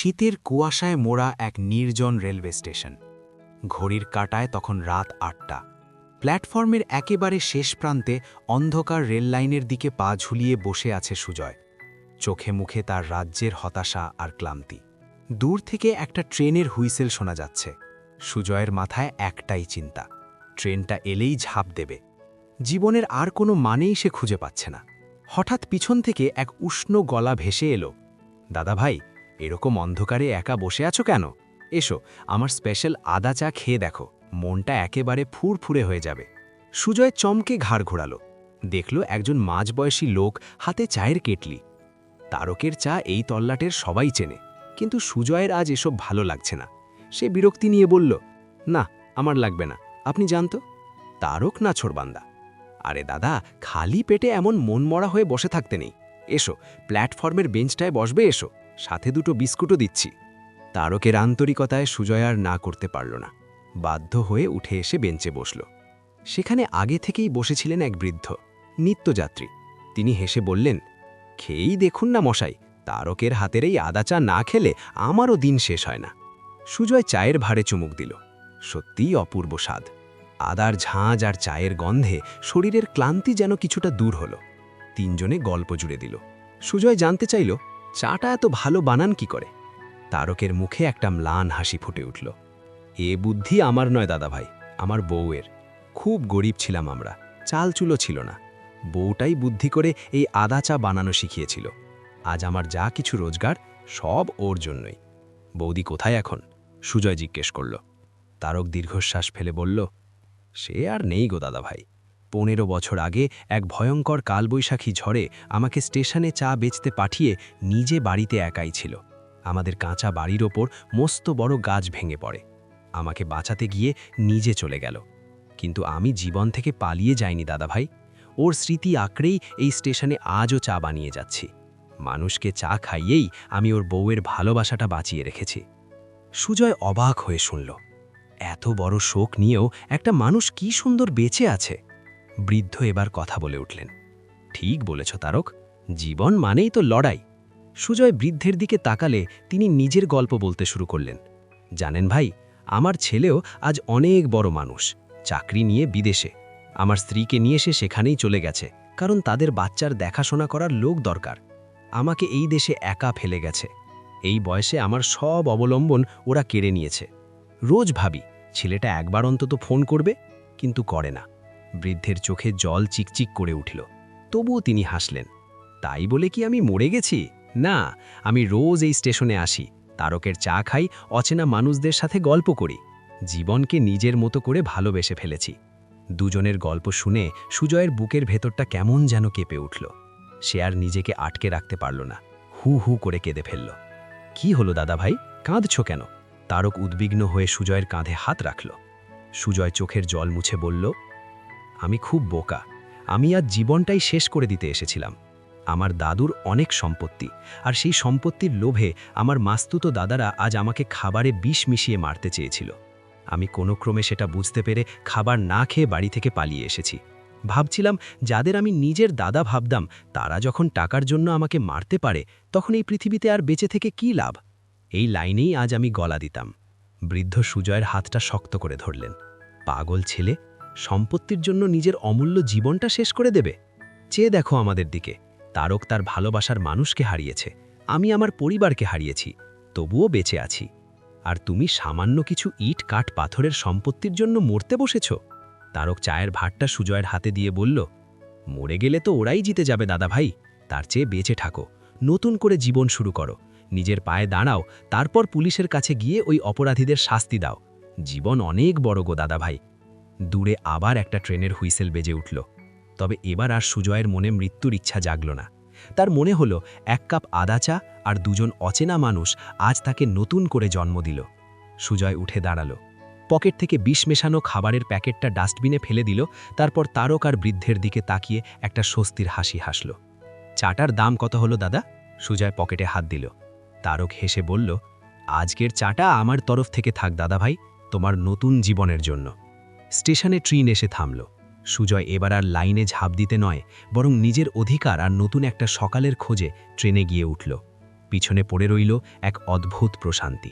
শীতের কুয়াশায় মোড়া এক নির্জন রেলওয়ে স্টেশন। ঘড়ির কাঁটায় তখন রাত ৮টা। প্ল্যাটফর্মের একেবারে শেষ প্রান্তে অন্ধকার রেললাইনের দিকে পা ঝুলিয়ে বসে আছে সুজয়। চোখে মুখে তার রাজ্যের হতাশা আর ক্লান্তি। দূর থেকে একটা ট্রেনের হুইসেল শোনা যাচ্ছে। সুজয়ের মাথায় একটাই চিন্তা, ট্রেনটা এলেই ঝাঁপ দেবে। জীবনের আর কোনো মানেই সে খুঁজে পাচ্ছে না। হঠাৎ পিছন থেকে এক উষ্ণ গলা ভেসে এলো, দাদা ভাই, এরকম অন্ধকারে একা বসে আছো কেন? এসো, আমার স্পেশাল আদা চা খেয়ে দেখো, মনটা একেবারে ফুরফুরে হয়ে যাবে। সুজয় চমকে ঘাড় ঘোরালো। দেখল একজন মাঝবয়সী লোক, হাতে চায়ের কেটলি। তারকের চা এই তল্লাটের সবাই চেনে, কিন্তু সুজয়ের আজ এসব ভালো লাগছে না। সে বিরক্তি নিয়ে বলল, না, আমার লাগবে না, আপনি জানতো। তারক না ছোড়বান্দা, আরে দাদা, খালি পেটে এমন মনমরা হয়ে বসে থাকতে নেই। এসো, প্ল্যাটফর্মের বেঞ্চটায় বসবে, এসো, সাথে দুটো বিস্কুটও দিচ্ছি। তারকের আন্তরিকতায় সুজয় আর না করতে পারল না। বাধ্য হয়ে উঠে এসে বেঞ্চে বসল। সেখানে আগে থেকেই বসেছিলেন এক বৃদ্ধ, নিত্যযাত্রী। তিনি হেসে বললেন, খেয়েই দেখুন না মশাই, তারকের হাতের এই আদা চা না খেলে আমারও দিন শেষ হয় না। সুজয় চায়ের ভারে চুমুক দিল। সত্যিই অপূর্ব স্বাদ। আদার ঝাঁঝ আর চায়ের গন্ধে শরীরের ক্লান্তি যেন কিছুটা দূর হলো। তিনজনে গল্প জুড়ে দিল। সুজয় জানতে চাইল, চাটা এত ভালো বানান কি করে? তারকের মুখে একটা ম্লান হাসি ফুটে উঠল। এ বুদ্ধি আমার নয় দাদা ভাই, আমার বউয়ের। খুব গরিব ছিলাম আমরা, চালচুলো ছিল না। বউটাই বুদ্ধি করে এই আদা চা বানানো শিখিয়েছিল। আজ আমার যা কিছু রোজগার, সব ওর জন্যই। বৌদি কোথায় এখন? সুজয় জিজ্ঞেস করল। তারক দীর্ঘশ্বাস ফেলে বলল, সে আর নেই গো দাদা ভাই। ১৫ বছর আগে এক ভয়ঙ্কর কালবৈশাখী ঝড়ে আমাকে স্টেশনে চা বেচতে পাঠিয়ে নিজে বাড়িতে একাই ছিল। আমাদের কাঁচা বাড়ির ওপর মস্ত বড় গাছ ভেঙে পড়ে। আমাকে বাঁচাতে গিয়ে নিজে চলে গেল। কিন্তু আমি জীবন থেকে পালিয়ে যাইনি দাদা ভাই। ওর স্মৃতি আঁকড়েই এই স্টেশনে আজও চা বানিয়ে যাচ্ছি। মানুষকে চা খাইয়েই আমি ওর বউয়ের ভালোবাসাটা বাঁচিয়ে রেখেছি। সুজয় অবাক হয়ে শুনল, এত বড় শোক নিয়েও একটা মানুষ কি সুন্দর বেঁচে আছে। বৃদ্ধ এবার কথা বলে উঠলেন, ঠিক বলেছ তারক, জীবন মানেই তো লড়াই। সুজয় বৃদ্ধের দিকে তাকালে তিনি নিজের গল্প বলতে শুরু করলেন। জানেন ভাই, আমার ছেলেও আজ অনেক বড় মানুষ, চাকরি নিয়ে বিদেশে। আমার স্ত্রীকে নিয়ে সে সেখানেই চলে গেছে, কারণ তাদের বাচ্চার দেখাশোনা করার লোক দরকার। আমাকে এই দেশে একা ফেলে গেছে। এই বয়সে আমার সব অবলম্বন ওরা কেড়ে নিয়েছে। রোজ ভাবি, ছেলেটা একবার অন্তত ফোন করবে, কিন্তু করে না। বৃদ্ধের চোখে জল চিকচিক করে উঠল। তবুও তিনি হাসলেন। তাই বলে কি আমি মরে গেছি? না, আমি রোজ এই স্টেশনে আসি, তারকের চা খাই, অচেনা মানুষদের সাথে গল্প করি। জীবনকে নিজের মতো করে ভালোবেসে ফেলেছি। দুজনের গল্প শুনে সুজয়ের বুকের ভেতরটা কেমন যেন কেঁপে উঠল। সে আর নিজেকে আটকে রাখতে পারল না, হু হু করে কেঁদে ফেলল। কি হলো দাদা ভাই, কাঁদছ কেন? তারক উদ্বিগ্ন হয়ে সুজয়ের কাঁধে হাত রাখল। সুজয় চোখের জল মুছে বলল, আমি খুব বোকা। আমি আজ জীবনটাই শেষ করে দিতে এসেছিলাম। আমার দাদুর অনেক সম্পত্তি, আর সেই সম্পত্তির লোভে আমার মাস্তুতো দাদারা আজ আমাকে খাবারে বিষ মিশিয়ে মারতে চেয়েছিল। আমি কোনো ক্রমে সেটা বুঝতে পেরে খাবার না খেয়ে বাড়ি থেকে পালিয়ে এসেছি। ভাবছিলাম, যাদের আমি নিজের দাদা ভাবতাম, তারা যখন টাকার জন্য আমাকে মারতে পারে, তখন এই পৃথিবীতে আর বেঁচে থেকে কী লাভ? এই লাইনেই আজ আমি গলা দিতাম। বৃদ্ধ সুজয়ের হাতটা শক্ত করে ধরলেন। পাগল ছেলে, সম্পত্তির জন্য নিজের অমূল্য জীবনটা শেষ করে দেবে? চেয়ে দেখো আমাদের দিকে, তারক তার ভালোবাসার মানুষকে হারিয়েছে, আমি আমার পরিবারকে হারিয়েছি, তবুও বেঁচে আছি। আর তুমি সামান্য কিছু ইট কাঠ পাথরের সম্পত্তির জন্য মরতে বসেছ? তারক চায়ের ভাতটা সুজয়ের হাতে দিয়ে বলল, মরে গেলে তো ওরাই জিতে যাবে দাদা ভাই, তার চেয়ে বেঁচে থাকো, নতুন করে জীবন শুরু করো, নিজের পায়ে দাঁড়াও, তারপর পুলিশের কাছে গিয়ে ওই অপরাধীদের শাস্তি দাও। জীবন অনেক বড় গো দাদা ভাই। দূরে আবার একটা ট্রেনের হুইসেল বেজে উঠল। তবে এবার আর সুজয়ের মনে মৃত্যুর ইচ্ছা জাগল না। তার মনে হলো, এক কাপ আদা চা আর দুজন অচেনা মানুষ আজ তাকে নতুন করে জন্ম দিল। সুজয় উঠে দাঁড়ালো। পকেট থেকে বিষ মেশানো খাবারের প্যাকেটটা ডাস্টবিনে ফেলে দিল। তারপর তারক আর বৃদ্ধের দিকে তাকিয়ে একটা স্বস্তির হাসি হাসল। চাটার দাম কত হলো দাদা? সুজয় পকেটে হাত দিল। তারক হেসে বলল, আজকের চাটা আমার তরফ থেকে থাক দাদা ভাই, তোমার নতুন জীবনের জন্য। স্টেশনে ট্রেন এসে থামল। সুজয় এবার আর লাইনে ঝাঁপ দিতে নয়, বরং নিজের অধিকার আর নতুন একটা সকালের খোঁজে ট্রেনে গিয়ে উঠল। পিছনে পড়ে রইল এক অদ্ভুত প্রশান্তি।